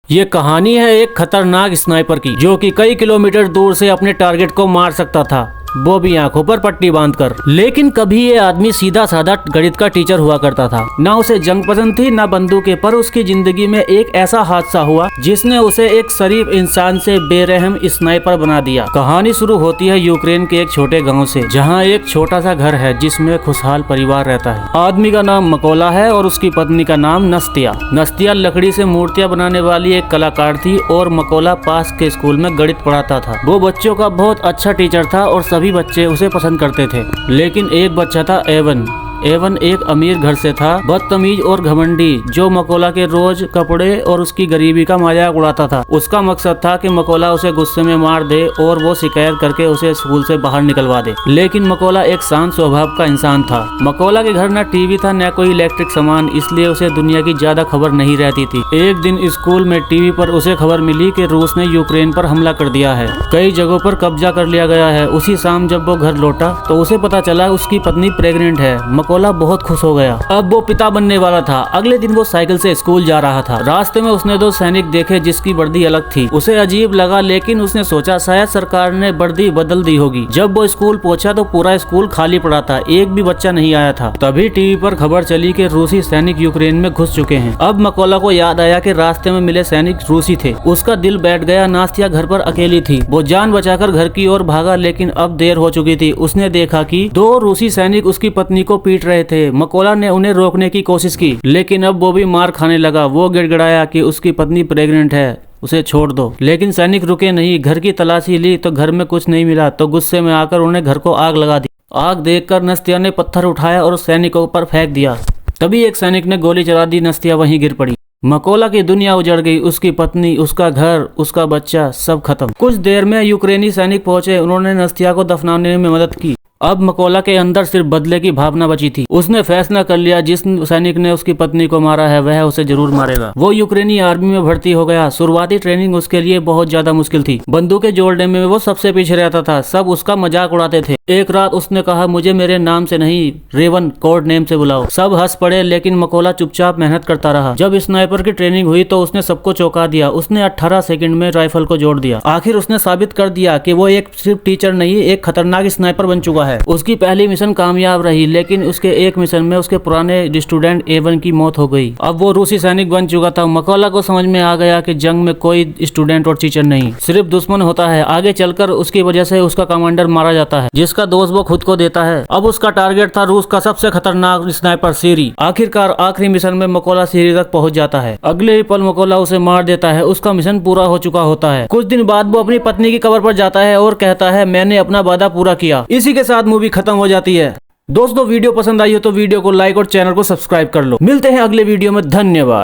ये कहानी है एक खतरनाक स्नाइपर की, जो कि कई किलोमीटर दूर से अपने टारगेट को मार सकता था, वो भी आंखों पर पट्टी बांधकर। लेकिन कभी ये आदमी सीधा साधा गणित का टीचर हुआ करता था। ना उसे जंग पसंद थी ना बंदूकें, पर उसकी जिंदगी में एक ऐसा हादसा हुआ जिसने उसे एक शरीफ इंसान से बेरहम स्नाइपर बना दिया। कहानी शुरू होती है यूक्रेन के एक छोटे गाँव से, जहाँ एक छोटा सा घर है जिसमें खुशहाल परिवार रहता है। आदमी का नाम मकोला है और उसकी पत्नी का नाम नस्तिया। नस्तिया लकड़ी से मूर्तियाँ बनाने वाली एक कलाकार थी और मकोला पास के स्कूल में गणित पढ़ाता था। वो बच्चों का बहुत अच्छा टीचर था और सभी बच्चे उसे पसंद करते थे। लेकिन एक बच्चा था एवन एक अमीर घर से था, बदतमीज और घमंडी, जो मकोला के रोज कपड़े और उसकी गरीबी का मजाक उड़ाता था। उसका मकसद था कि मकोला उसे गुस्से में मार दे और वो शिकायत करके उसे स्कूल से बाहर निकलवा दे। लेकिन मकोला एक शांत स्वभाव का इंसान था। मकोला के घर न टीवी था न कोई इलेक्ट्रिक सामान, इसलिए उसे दुनिया की ज्यादा खबर नहीं रहती थी। एक दिन स्कूल में टीवी पर उसे खबर मिली कि रूस ने यूक्रेन पर हमला कर दिया है, कई जगहों पर कब्जा कर लिया गया है। उसी शाम जब वो घर लौटा तो उसे पता चला उसकी पत्नी प्रेग्नेंट है। मकोला बहुत खुश हो गया, अब वो पिता बनने वाला था। अगले दिन वो साइकिल से स्कूल जा रहा था। रास्ते में उसने दो सैनिक देखे जिसकी वर्दी अलग थी। उसे अजीब लगा, लेकिन उसने सोचा शायद सरकार ने वर्दी बदल दी होगी। जब वो स्कूल पहुंचा तो पूरा स्कूल खाली पड़ा था, एक भी बच्चा नहीं आया था। तभी टीवी पर खबर चली कि रूसी सैनिक यूक्रेन में घुस चुके हैं। अब मकोला को याद आया कि रास्ते में मिले सैनिक रूसी थे। उसका दिल बैठ गया। नास्तिया घर पर अकेली थी। वो जान बचाकर घर की ओर भागा, लेकिन अब देर हो चुकी थी। उसने देखा कि दो रूसी सैनिक उसकी पत्नी को पीट रहे थे। मकोला ने उन्हें रोकने की कोशिश की, लेकिन अब वो भी मार खाने लगा। वो गिड़गिड़ाया कि उसकी पत्नी प्रेग्नेंट है, उसे छोड़ दो। लेकिन सैनिक रुके नहीं। घर की तलाशी ली तो घर में कुछ नहीं मिला, तो गुस्से में आकर उन्हें घर को आग लगा दी। आग देखकर नस्तिया ने पत्थर उठाया और सैनिकों पर फेंक दिया। तभी एक सैनिक ने गोली चला दी। नस्तिया वहीं गिर पड़ी। मकोला की दुनिया उजड़ गई। उसकी पत्नी, उसका घर, उसका बच्चा, सब खत्म। कुछ देर में यूक्रेनी सैनिक पहुंचे। उन्होंने नस्तिया को दफनाने में मदद की। अब मकोला के अंदर सिर्फ बदले की भावना बची थी। उसने फैसला कर लिया, जिस सैनिक ने उसकी पत्नी को मारा है वह उसे जरूर मारेगा। वो यूक्रेनी आर्मी में भर्ती हो गया। शुरुआती ट्रेनिंग उसके लिए बहुत ज्यादा मुश्किल थी। बंदूकें जोड़ने में वो सबसे पीछे रहता था। सब उसका मजाक उड़ाते थे। एक रात उसने कहा, मुझे मेरे नाम से नहीं, रेवन कोड नेम से बुलाओ। सब हंस पड़े, लेकिन मकोला चुपचाप मेहनत करता रहा। जब स्नाइपर की ट्रेनिंग हुई तो उसने सबको चौंका दिया। उसने 18 सेकंड में राइफल को जोड़ दिया। आखिर उसने साबित कर दिया कि वो एक सिर्फ टीचर नहीं, एक खतरनाक स्नाइपर बन चुका है। उसकी पहली मिशन कामयाब रही, लेकिन उसके एक मिशन में उसके पुराने स्टूडेंट एवन की मौत हो गई। अब वो रूसी सैनिक बन चुका था। मकोला को समझ में आ गया कि जंग में कोई स्टूडेंट और टीचर नहीं, सिर्फ दुश्मन होता है। आगे चलकर उसकी वजह से उसका कमांडर मारा जाता है, जिसका दोष वो खुद को देता है। अब उसका टारगेट था रूस का सबसे खतरनाक स्नाइपर सीरी। आखिरकार आखिरी मिशन में मकोला सीरी तक पहुंच जाता है। अगले ही पल मकोला उसे मार देता है। उसका मिशन पूरा हो चुका होता है। कुछ दिन बाद वो अपनी पत्नी की कब्र पर जाता है और कहता है, मैंने अपना वादा पूरा किया। इसी के साथ मूवी खत्म हो जाती है। दोस्तों, वीडियो पसंद आई हो तो वीडियो को लाइक और चैनल को सब्सक्राइब कर लो। मिलते हैं अगले वीडियो में। धन्यवाद।